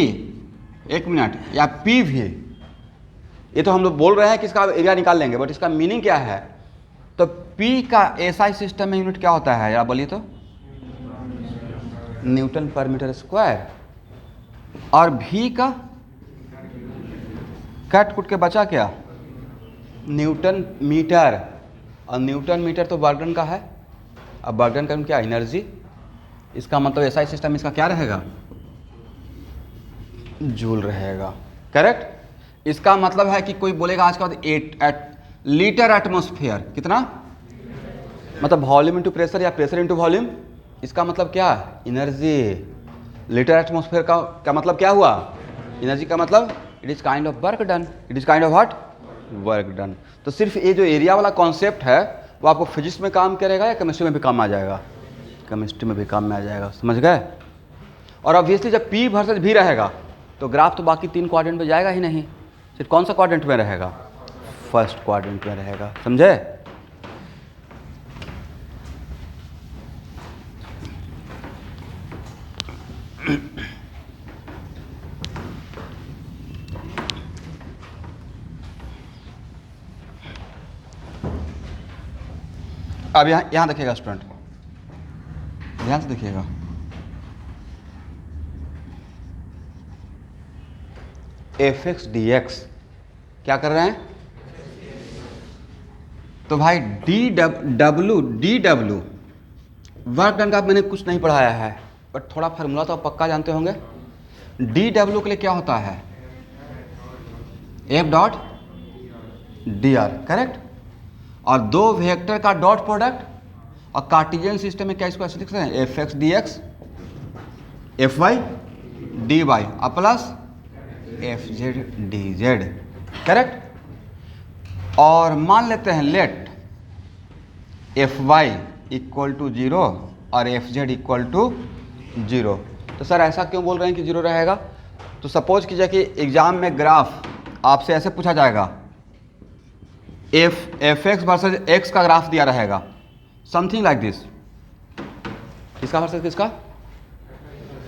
एक मिनट, या PV, ये तो हम लोग बोल रहे हैं कि इसका एरिया निकाल लेंगे, बट इसका मीनिंग क्या है। तो P का SI सिस्टम में यूनिट क्या होता है यार बोलिए तो, न्यूटन पर मीटर स्क्वायर, और V का कट कुट के बचा क्या न्यूटन मीटर, और न्यूटन मीटर तो वर्क डन का है, अब वर्क डन का क्या एनर्जी, इसका मतलब SI सिस्टम इसका क्या रहेगा जूल रहेगा, करेक्ट। इसका मतलब है कि कोई बोलेगा आज के बाद 8 लीटर एटमॉस्फेयर, कितना मतलब वॉल्यूम इंटू प्रेशर या प्रेशर इंटू वॉल्यूम, इसका मतलब क्या एनर्जी। लीटर एटमॉस्फेयर का क्या मतलब क्या हुआ एनर्जी का मतलब it is kind of work done, it is kind of what work done. तो सिर्फ ये जो एरिया वाला कॉन्सेप्ट है वो आपको फिजिक्स में काम करेगा या केमिस्ट्री में भी काम आ जाएगा, केमिस्ट्री में भी काम में आ जाएगा, समझ गए। और ऑब्वियसली जब P वर्सेस V रहेगा तो ग्राफ तो बाकी 3 क्वाड्रेंट में जाएगा ही नहीं, सिर्फ कौन सा क्वाड्रेंट में रहेगा फर्स्ट क्वाड्रेंट में रहेगा, समझे? अब यहाँ देखिएगा स्टूडेंट, ध्यान से देखिएगा। एफ एक्स डी एक्स क्या कर रहे हैं? तो भाई डी डब्लू वर्क डन का मैंने कुछ नहीं पढ़ाया है, बट थोड़ा फार्मूला तो आप पक्का जानते होंगे। डी डब्लू के लिए क्या होता है? F dot D R, correct. और दो वेक्टर का डॉट प्रोडक्ट, और कार्टेशियन सिस्टम में क्या इसको ऐसे लिख सकते हैं? F X D X F Y D Y और plus F Z D Z, correct. और मान लेते हैं let F Y equal to 0 और एफ जेड इक्वल टू 0। तो सर ऐसा क्यों बोल रहे हैं कि 0 रहेगा? तो सपोज कीजिए कि एग्जाम में ग्राफ आपसे ऐसे पूछा जाएगा, एफ एक्स वर्सेज एक्स का ग्राफ दिया रहेगा, समथिंग लाइक दिस। किसका वर्सेज किसका?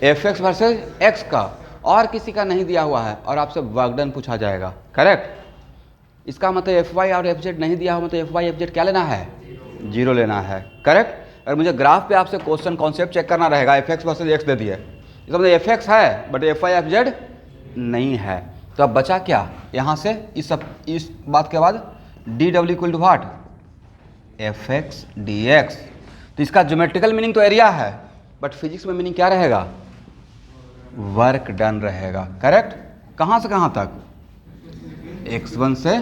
एफ एक्स वर्सेज एक्स का, और किसी का नहीं दिया हुआ है, और आपसे वर्क डन पूछा जाएगा, करेक्ट। इसका मतलब एफ वाई और एफ जेड नहीं दिया हुआ, मतलब एफ वाई एफ जेड क्या लेना है? 0 लेना है, करेक्ट। और मुझे ग्राफ पे आपसे क्वेश्चन कॉन्सेप्ट चेक करना रहेगा, एफ एक्स वर्सेज एक्स दे दिए, इसका मतलब एफ एक्स है but f y f z नहीं है। तो अब बचा क्या यहाँ से? इस बात के बाद D W equal to what? F X D X. तो इसका ज्योमेट्रिकल मीनिंग तो एरिया है, बट फिजिक्स में मीनिंग क्या रहेगा? वर्क डन रहेगा, करेक्ट। कहाँ से कहाँ तक? x1 से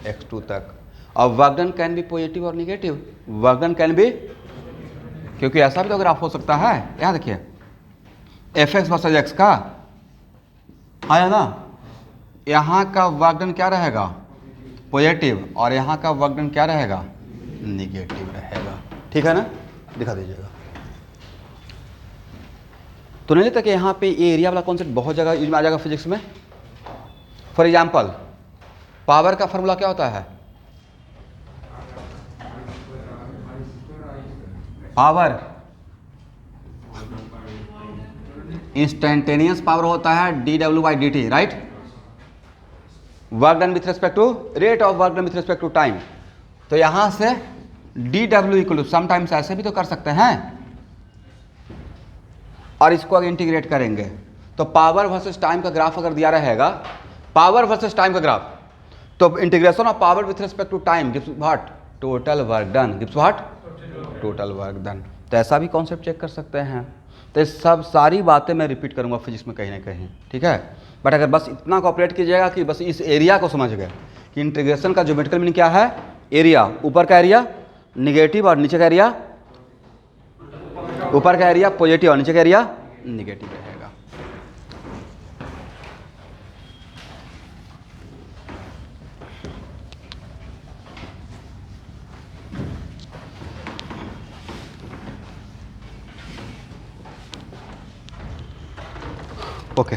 x2 तक। और work done can be positive और negative, work done can be, क्योंकि ऐसा भी तो ग्राफ हो सकता है। यहाँ देखिए एफ एक्स वर्सेज एक्स का आया ना, यहाँ का वर्क डन क्या रहेगा? पॉजिटिव, और यहाँ का वर्क डन क्या रहेगा? निगेटिव रहेगा, ठीक है ना? दिखा दीजिएगा। तो नहीं लगता कि यहाँ पे ये एरिया वाला कॉन्सेप्ट बहुत जगह यूज में आ जाएगा फिजिक्स में। फॉर एग्जाम्पल पावर का फॉर्मूला क्या होता है? पावर इंस्टेंटेनियस पावर होता है डी डब्ल्यू by d t, right. Work done with respect to rate of work done with respect to time. तो यहां से d W equal to sometimes ऐसे भी तो कर सकते हैं, और इसको अगर इंटीग्रेट करेंगे तो पावर वर्सेस टाइम का ग्राफ अगर दिया रहेगा, पावर वर्सेस टाइम का ग्राफ, तो integration of power with respect to time gives what? Total work done gives what? Total work done. तो ऐसा भी कॉन्सेप्ट चेक कर सकते हैं। तो ये सब सारी बातें मैं रिपीट करूंगा फिजिक्स में कहीं ना कहीं, ठीक है। बट अगर बस इतना कॉपरेट कीजिएगा कि बस इस एरिया को समझ गए कि इंटीग्रेशन का ज्योमेट्रिकल मीनिंग क्या है? एरिया, ऊपर का एरिया निगेटिव और नीचे का एरिया, ऊपर का एरिया पॉजिटिव और नीचे का एरिया निगेटिव रहेगा। ओके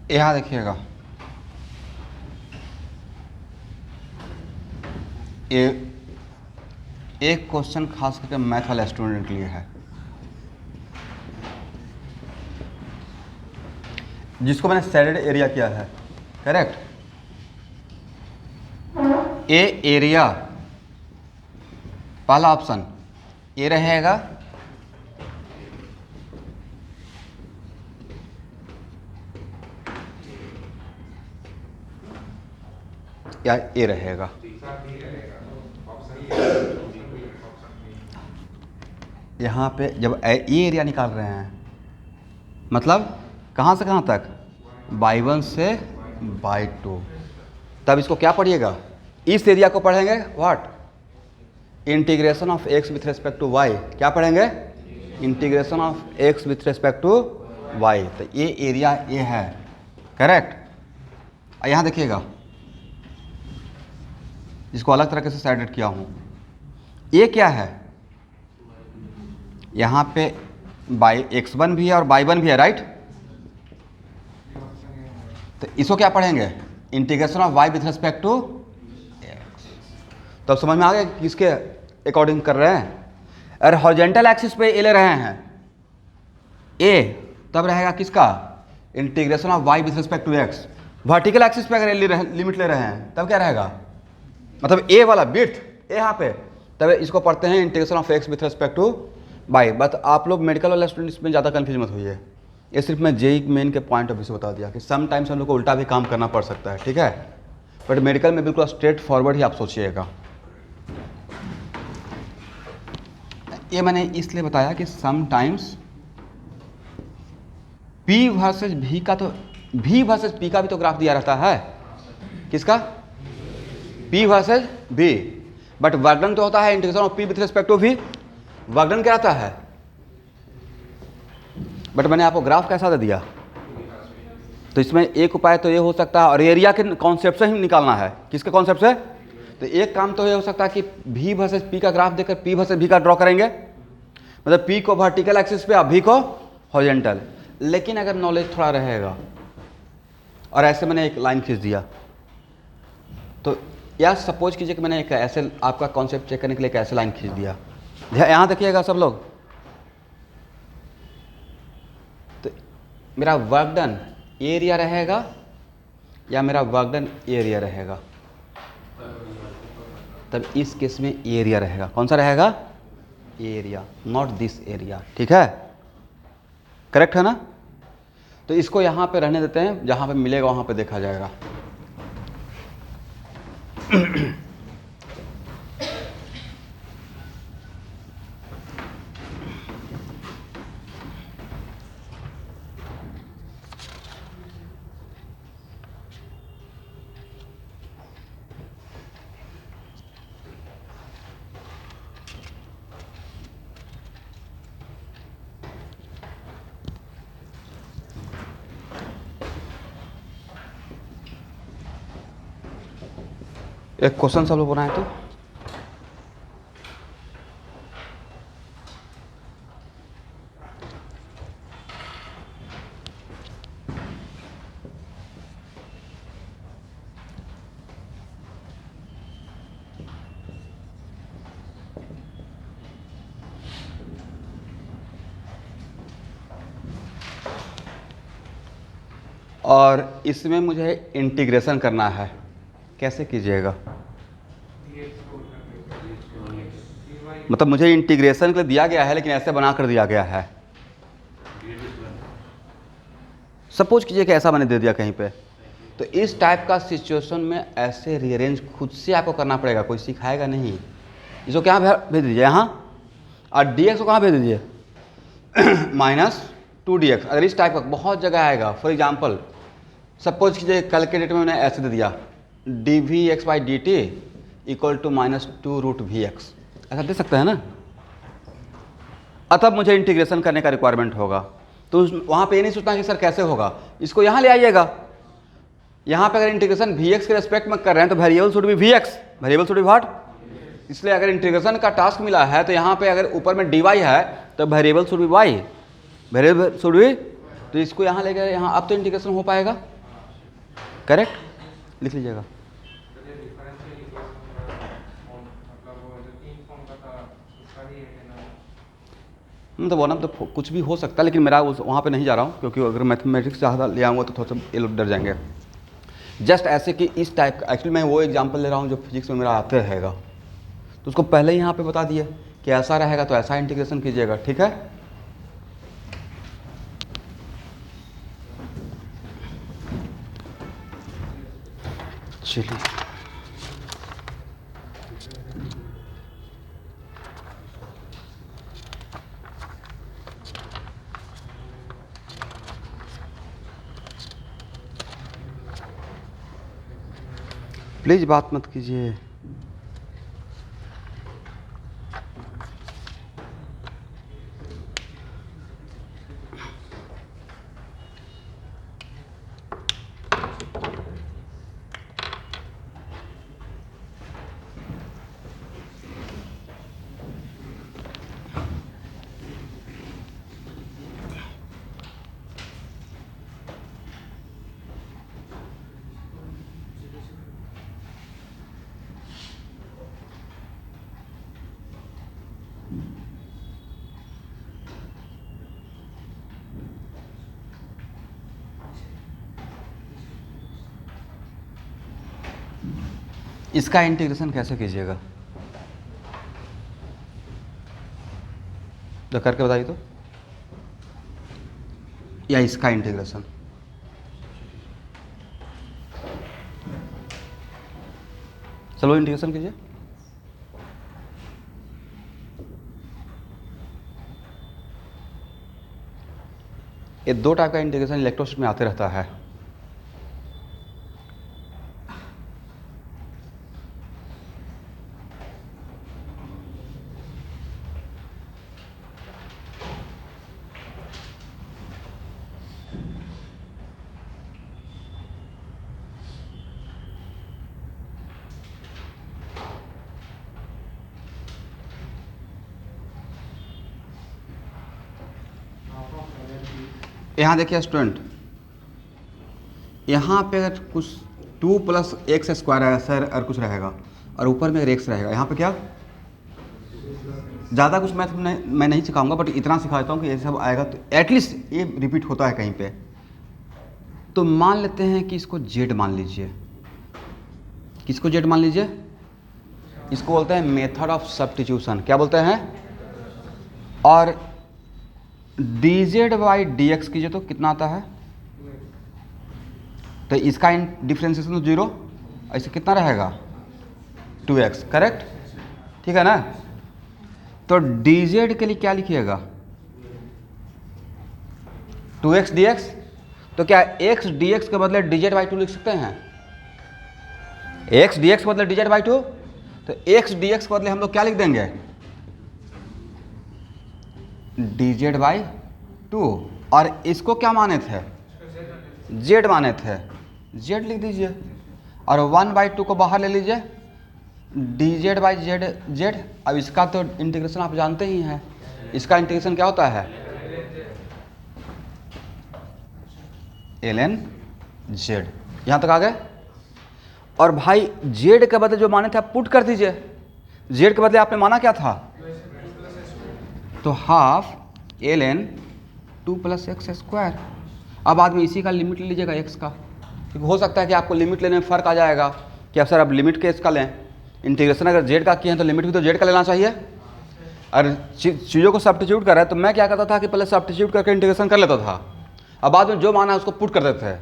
यहाँ देखिएगा, एक क्वेश्चन खास करके मैथ वाले स्टूडेंट के लिए है, जिसको मैंने शेडेड एरिया किया है, करेक्ट। ए एरिया, पहला ऑप्शन ए रहेगा, या ए रहेगा? यहाँ पे जब ए एरिया निकाल रहे हैं, मतलब कहाँ से कहाँ तक? बाई 1 से बाई 2। तब इसको क्या पढ़िएगा? इस एरिया को पढ़ेंगे what? Integration of x with respect to y. क्या पढ़ेंगे? Integration of x with respect to y. तो ये एरिया ए है, करेक्ट। यहाँ देखिएगा, इसको अलग तरीके से साइडेड किया हूँ। ये क्या है, यहाँ पे बाई x1 भी है और y1 भी है, राइट। तो इसको क्या पढ़ेंगे, integration of y with respect to x। तो अब समझ में आ गया किसके अकॉर्डिंग कर रहे हैं। अरे हॉरिजॉन्टल एक्सिस पे ए ले रहे हैं, ए तब रहेगा किसका, integration of y with respect to x। Vertical axis पे अगर लिमिट ले रहे हैं तब क्या रहेगा, मतलब ए वाला बिट ए यहाँ पे, तब इसको पढ़ते हैं integration of x with respect to y। But आप लोग मेडिकल वाले स्टूडेंट इसमें ज़्यादा कन्फ्यूज मत होइए, ये सिर्फ मैं जेई मेन के पॉइंट ऑफ व्यू से बता दिया कि समटाइम्स हम लोग को उल्टा भी काम करना पड़ सकता है, ठीक है। बट मेडिकल में बिल्कुल स्ट्रेट फॉरवर्ड ही आप सोचिएगा। ये मैंने इसलिए बताया कि समटाइम्स P वर्सेज V का, तो V वर्सेज P का भी तो ग्राफ दिया रहता है, किसका, P versus V। But work done तो होता है integration of P with respect to V, work done क्या रहता है। बट मैंने आपको ग्राफ कैसा दे दिया, तो इसमें एक उपाय तो ये हो सकता है, और एरिया के कॉन्सेप्ट से ही निकालना है, किसके कॉन्सेप्ट से। तो एक काम तो ये हो सकता है कि V वर्सेज P का ग्राफ देकर P वर्सेज V का ड्रॉ करेंगे, मतलब P को वर्टिकल एक्सिस पे और V को हॉरिजॉन्टल। लेकिन अगर नॉलेज थोड़ा रहेगा और ऐसे मैंने एक लाइन खींच दिया, तो या सपोज कीजिए कि मैंने एक ऐसे आपका कॉन्सेप्ट चेक करने के लिए एक ऐसे लाइन खींच दिया, यहाँ देखिएगा सब लोग, तो मेरा वर्क डन एरिया रहेगा या मेरा वर्क डन एरिया रहेगा, तब इस केस में एरिया रहेगा। कौन सा रहेगा, एरिया, नॉट दिस एरिया, ठीक है, करेक्ट है ना। तो इसको यहाँ पे रहने देते हैं, जहाँ पे मिलेगा वहाँ पे देखा जाएगा। एक क्वेश्चन सब लोग बनाए तो और इसमें मुझे इंटीग्रेशन करना है, कैसे कीजिएगा, मतलब मुझे इंटीग्रेशन के लिए दिया गया है लेकिन ऐसे बना कर दिया गया है। सपोज कीजिए कि ऐसा मैंने दे दिया कहीं पे, तो इस टाइप का सिचुएशन में ऐसे रीअरेंज खुद से आपको करना पड़ेगा, कोई सिखाएगा नहीं। इसको क्या भेज दीजिए यहाँ, और dx को कहाँ भेज दीजिए, -2dx। अगर इस टाइप का बहुत जगह आएगा, फॉर एग्जाम्पल सपोज कीजिए कल के डेट में मैंने ऐसे दे दिया dvx/dt इक्वल टू -2√vx, ऐसा दे सकते हैं ना। तब मुझे इंटीग्रेशन करने का रिक्वायरमेंट होगा, तो वहाँ पे ये नहीं सोचना कि सर कैसे होगा, इसको यहाँ ले आइएगा। यहाँ पे अगर इंटीग्रेशन vx के रेस्पेक्ट में कर रहे हैं तो variable should be vx, variable should be what. इसलिए अगर इंटीग्रेशन का टास्क मिला है तो यहाँ पे अगर ऊपर में dy है तो variable should be y, variable should be, तो इसको यहाँ ले गए यहाँ, अब तो इंटीग्रेशन हो पाएगा, करेक्ट, लिख लीजिएगा। मतलब वन ऑफ द कुछ भी हो सकता है, लेकिन मेरा वहाँ पे नहीं जा रहा हूँ, क्योंकि अगर मैथमेटिक्स ज़्यादा ले आऊँगा तो थोड़ा सा ये लोग डर जाएंगे। जस्ट ऐसे कि इस टाइप का, एक्चुअली मैं वो एग्जांपल ले रहा हूँ जो फिजिक्स में मेरा आते रहेगा, तो उसको पहले ही यहाँ पे बता दिए कि ऐसा रहेगा तो ऐसा इंटीग्रेशन कीजिएगा, ठीक है। चलिए प्लीज़ बात मत कीजिए। इसका इंटीग्रेशन कैसे कीजिएगा, तो करके बताइए तो, या इसका इंटीग्रेशन। चलो इंटीग्रेशन कीजिए। ये दो टाइप का इंटीग्रेशन इलेक्ट्रोस्टैटिक में आते रहता है। यहाँ देखिए स्टूडेंट, यहाँ पे अगर कुछ 2 + x² आएगा सर, और कुछ रहेगा, और ऊपर में अगर x रहेगा, यहाँ पे क्या, ज़्यादा कुछ मैथ मैं नहीं सिखाऊंगा, बट इतना सिखा देता हूँ कि ये सब आएगा तो एटलीस्ट ये रिपीट होता है कहीं पे। तो मान लेते हैं कि इसको z मान लीजिए। किसको z मान लीजिए? इसको बोलते हैं मेथड ऑफ सब्स्टिट्यूशन। क्या बोलते हैं? और dz/dx कीजिए तो कितना आता है? तो इसका डिफ्रेंशिएशन तो 0, ऐसे कितना रहेगा? 2x। करेक्ट, ठीक है ना? तो dz के लिए क्या लिखिएगा? 2x dx। तो क्या x dx के बदले dz/2 लिख सकते हैं? x dx के बदले dz/2, तो x dx के बदले हम लोग क्या लिख देंगे? dz/2। और इसको क्या माने थे? z माने थे, z लिख दीजिए। और 1/2 को बाहर ले लीजिए, dz/z। अब इसका तो इंटीग्रेशन आप जानते ही हैं। इसका इंटीग्रेशन क्या होता है? ln z। यहाँ तक आ गए? और भाई z के बदले जो माने थे आप पुट कर दीजिए। z के बदले आपने माना क्या था? तो हाफ ln 2 + x²। अब आदमी इसी का लिमिट ले लीजिएगा x का, क्योंकि हो सकता है कि आपको लिमिट लेने में फ़र्क आ जाएगा कि अब सर अब लिमिट के इसका लें। इंटीग्रेशन अगर z का किए हैं तो लिमिट भी तो z का लेना चाहिए। और चीज़ों को सब्स्टिट्यूट कर रहा है तो मैं क्या करता था कि पहले सब्स्टिट्यूट करके इंटीग्रेशन कर लेता था, अब बाद में जो माना है उसको पुट कर देते थे।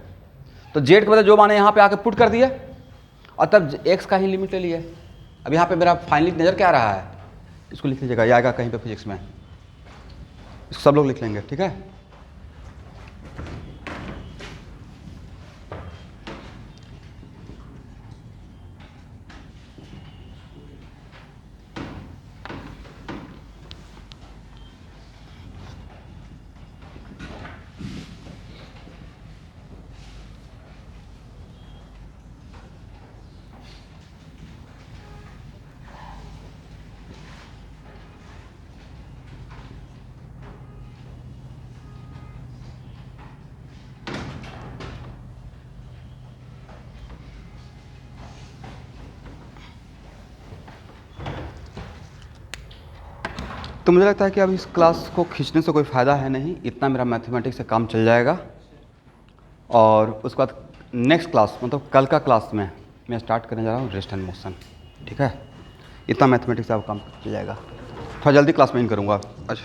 तो z के बदले जो माने यहाँ पे आके पुट कर दिए, और तब x का ही लिमिट ले लिए। अब यहाँ पे मेरा फाइनली नज़र क्या आ रहा है? इसको लिख लीजिएगा, ये आएगा कहीं पे फिजिक्स में, इसको सब लोग लिख लेंगे, ठीक है? तो मुझे लगता है कि अब इस क्लास को खींचने से कोई फ़ायदा है नहीं, इतना मेरा मैथमेटिक्स से काम चल जाएगा। और उसके बाद नेक्स्ट क्लास, मतलब कल का क्लास में मैं स्टार्ट करने जा रहा हूँ रेस्ट एंड मोशन, ठीक है? इतना मैथमेटिक्स से अब काम चल जाएगा। थोड़ा जल्दी क्लास में इन करूँगा आज।